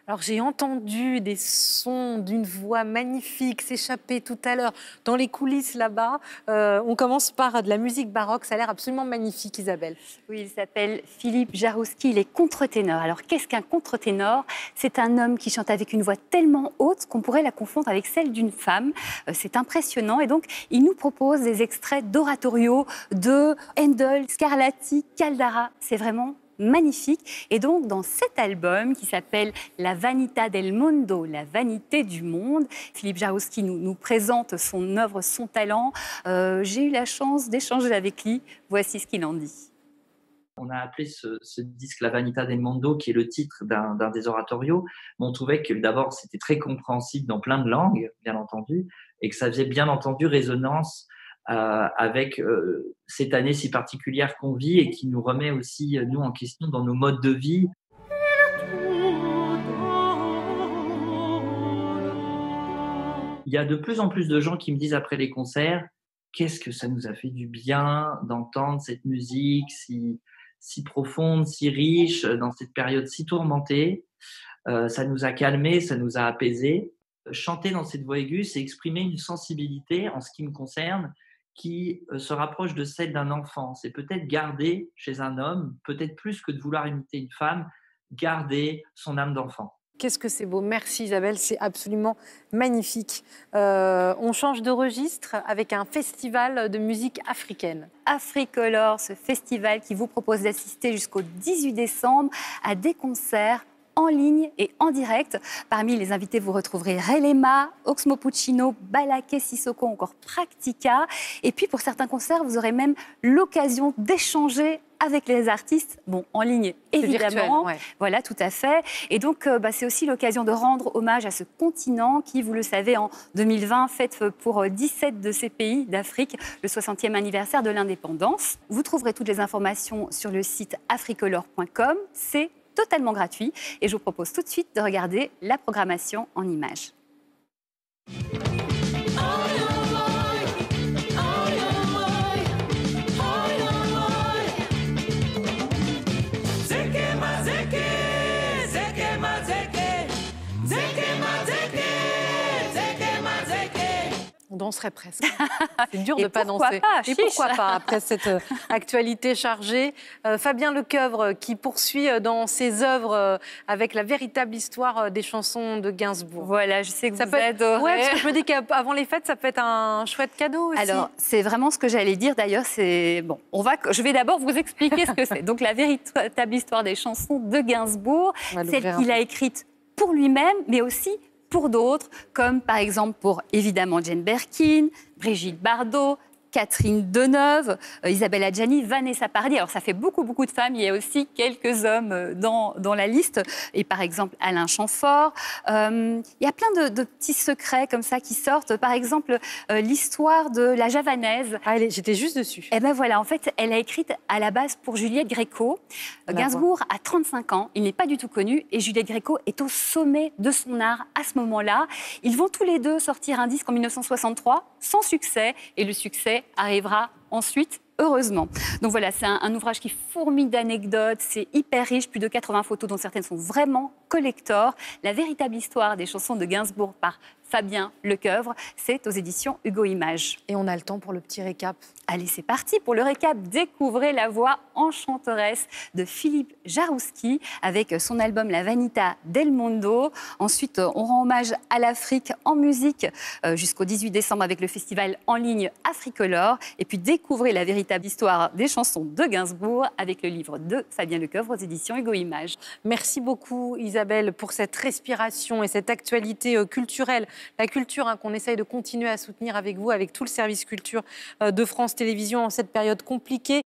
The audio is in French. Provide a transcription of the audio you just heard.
Alors j'ai entendu des sons d'une voix magnifique s'échapper tout à l'heure dans les coulisses là-bas. On commence par de la musique baroque, ça a l'air absolument magnifique, Isabelle. Oui, il s'appelle Philippe Jarouski, il est contre-ténor. Alors qu'est-ce qu'un contre-ténor? C'est un homme qui chante avec une voix tellement haute qu'on pourrait la confondre avec celle d'une femme. C'est impressionnant et donc il nous propose des extraits d'oratorio de Handel, Scarlatti, Caldara. C'est vraiment magnifique. Et donc, dans cet album qui s'appelle La Vanità del Mondo, la vanité du monde, Philippe Jarouski nous présente son œuvre, son talent. J'ai eu la chance d'échanger avec lui. Voici ce qu'il en dit. On a appelé ce disque La Vanità del Mondo, qui est le titre d'un des oratorios. Mais on trouvait que d'abord, c'était très compréhensible dans plein de langues, bien entendu, et que ça faisait bien entendu résonance avec cette année si particulière qu'on vit et qui nous remet aussi, nous, en question dans nos modes de vie. Il y a de plus en plus de gens qui me disent après les concerts, qu'est-ce que ça nous a fait du bien d'entendre cette musique si profonde, si riche, dans cette période si tourmentée. Ça nous a calmés, ça nous a apaisés. Chanter dans cette voix aiguë, c'est exprimer une sensibilité, en ce qui me concerne, qui se rapproche de celle d'un enfant. C'est peut-être garder chez un homme, peut-être plus que de vouloir imiter une femme, garder son âme d'enfant. Qu'est-ce que c'est beau. Merci Isabelle, c'est absolument magnifique. On change de registre avec un festival de musique africaine. Africolor, ce festival qui vous propose d'assister jusqu'au 18 décembre à des concerts en ligne et en direct. Parmi les invités, vous retrouverez Relema, Oxmo Puccino, Balaké Sissoko, encore Practica. Et puis pour certains concerts, vous aurez même l'occasion d'échanger avec les artistes, bon, en ligne évidemment, virtuel, ouais. Voilà, tout à fait. Et donc, c'est aussi l'occasion de rendre hommage à ce continent qui, vous le savez, en 2020, fête pour 17 de ces pays d'Afrique le 60e anniversaire de l'indépendance. Vous trouverez toutes les informations sur le site africolor.com. C'est totalement gratuit et je vous propose tout de suite de regarder la programmation en images. On danserait presque. C'est dur de ne pas danser. Pas, et pourquoi pas, après cette actualité chargée. Fabien Lecoeuvre qui poursuit dans ses œuvres avec la véritable histoire des chansons de Gainsbourg. Voilà, je sais que ça vous adorez. Ouais, parce que je me dis qu'avant les fêtes, ça peut être un chouette cadeau aussi. Alors, c'est vraiment ce que j'allais dire. D'ailleurs, bon, je vais d'abord vous expliquer ce que c'est. Donc, la véritable histoire des chansons de Gainsbourg, celle qu'il a écrite pour lui-même, mais aussi pour d'autres, comme par exemple pour évidemment Jane Birkin, Brigitte Bardot, Catherine Deneuve, Isabelle Adjani, Vanessa Paradis. Alors ça fait beaucoup de femmes, il y a aussi quelques hommes dans la liste, et par exemple Alain Chamfort. Il y a plein de petits secrets comme ça qui sortent. Par exemple, l'histoire de la javanaise. Ah, j'étais juste dessus. Et ben voilà, en fait, elle a écrite à la base pour Juliette Gréco. Gainsbourg a 35 ans, il n'est pas du tout connu, et Juliette Gréco est au sommet de son art à ce moment-là. Ils vont tous les deux sortir un disque en 1963, sans succès, et le succès arrivera ensuite, heureusement. Donc voilà, c'est un ouvrage qui fourmille d'anecdotes, c'est hyper riche, plus de 80 photos dont certaines sont vraiment collector. La véritable histoire des chansons de Gainsbourg par Fabien Lecoeuvre, c'est aux éditions Hugo Images. Et on a le temps pour le petit récap. Allez, c'est parti pour le récap. Découvrez la voix enchanteresse de Philippe Jarouski avec son album La Vanità del Mondo. Ensuite, on rend hommage à l'Afrique en musique jusqu'au 18 décembre avec le festival en ligne Africolor. Et puis, découvrez la véritable histoire des chansons de Gainsbourg avec le livre de Fabien Lecoeuvre aux éditions Hugo Images. Merci beaucoup, Isabelle, pour cette respiration et cette actualité culturelle. La culture qu'on essaye de continuer à soutenir avec vous, avec tout le service culture de France Télévisions en cette période compliquée.